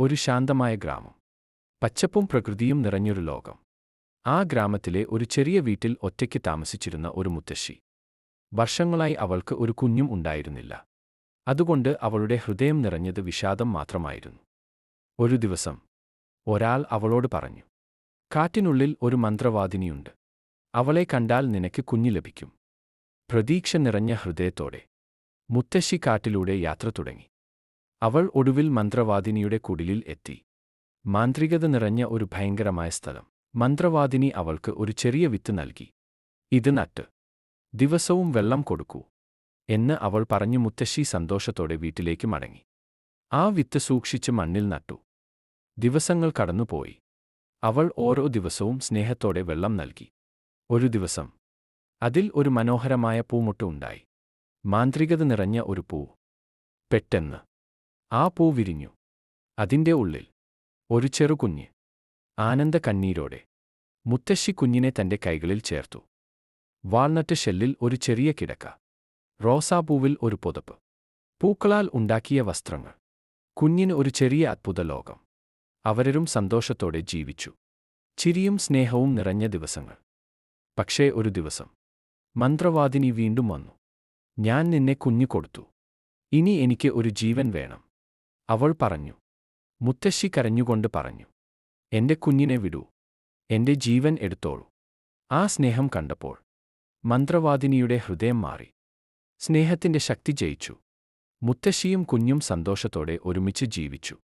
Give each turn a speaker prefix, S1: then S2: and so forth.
S1: ഒരു ശാന്തമായ ഗ്രാമം. പച്ചപ്പും പ്രകൃതിയും നിറഞ്ഞൊരു ലോകം. ആ ഗ്രാമത്തിലെ ഒരു ചെറിയ വീട്ടിൽ ഒറ്റയ്ക്ക് താമസിച്ചിരുന്ന ഒരു മുത്തശ്ശി. വർഷങ്ങളായി അവൾക്ക് ഒരു കുഞ്ഞും ഉണ്ടായിരുന്നില്ല. അതുകൊണ്ട് അവളുടെ ഹൃദയം നിറഞ്ഞത് വിഷാദം മാത്രമായിരുന്നു. ഒരു ദിവസം ഒരാൾ അവളോട് പറഞ്ഞു, കാറ്റിനുള്ളിൽ ഒരു മന്ത്രവാദിനിയുണ്ട്. അവളെ കണ്ടാൽ നിനക്ക് കുഞ്ഞ് ലഭിക്കും. പ്രതീക്ഷ നിറഞ്ഞ ഹൃദയത്തോടെ മുത്തശ്ശി കാട്ടിലൂടെ യാത്ര തുടങ്ങി. അവൾ ഒടുവിൽ മന്ത്രവാദിനിയുടെ കുടിലിൽ എത്തി. മാന്ത്രികത നിറഞ്ഞ ഒരു ഭയങ്കരമായ സ്ഥലം. മന്ത്രവാദിനി അവൾക്ക് ഒരു ചെറിയ വിത്ത് നൽകി. ഇത് നട്ട് ദിവസവും വെള്ളം കൊടുക്കൂ എന്ന് അവൾ പറഞ്ഞു. മുത്തശ്ശി സന്തോഷത്തോടെ വീട്ടിലേക്ക് മടങ്ങി. ആ വിത്ത് സൂക്ഷിച്ച് മണ്ണിൽ നട്ടു. ദിവസങ്ങൾ കടന്നുപോയി. അവൾ ഓരോ ദിവസവും സ്നേഹത്തോടെ വെള്ളം നൽകി. ഒരു ദിവസം അതിൽ ഒരു മനോഹരമായ പൂമൊട്ട് ഉണ്ടായി. മാന്ത്രികത നിറഞ്ഞ ഒരു പൂ. പെട്ടെന്ന് ആ പൂ വിരിഞ്ഞു. അതിന്റെ ഉള്ളിൽ ഒരു ചെറുകുഞ്ഞ്. ആനന്ദ കണ്ണീരോടെ മുത്തശ്ശി കുഞ്ഞിനെ തന്റെ കൈകളിൽ ചേർത്തു. വാൾനട്ട് ഷെല്ലിൽ ഒരു ചെറിയ കിടക്ക. റോസാപ്പൂവിൽ ഒരു പുതപ്പ്. പൂക്കളാൽ ഉണ്ടാക്കിയ വസ്ത്രങ്ങൾ. കുഞ്ഞിന് ഒരു ചെറിയ അത്ഭുത ലോകം. അവരും സന്തോഷത്തോടെ ജീവിച്ചു. ചിരിയും സ്നേഹവും നിറഞ്ഞ ദിവസങ്ങൾ. പക്ഷേ ഒരു ദിവസം മന്ത്രവാദിനി വീണ്ടും വന്നു. ഞാൻ നിന്നെ കുഞ്ഞു കൊടുത്തു. ഇനി എനിക്ക് ഒരു ജീവൻ വേണം, അവൾ പറഞ്ഞു. മുത്തശ്ശി കരഞ്ഞുകൊണ്ട് പറഞ്ഞു, എന്റെ കുഞ്ഞിനെ വിടൂ. എന്റെ ജീവൻ എടുത്തോളൂ. ആ സ്നേഹം കണ്ടപ്പോൾ മന്ത്രവാദിനിയുടെ ഹൃദയം മാറി. സ്നേഹത്തിന്റെ ശക്തി ജയിച്ചു. മുത്തശ്ശിയും കുഞ്ഞും സന്തോഷത്തോടെ ഒരുമിച്ച് ജീവിച്ചു.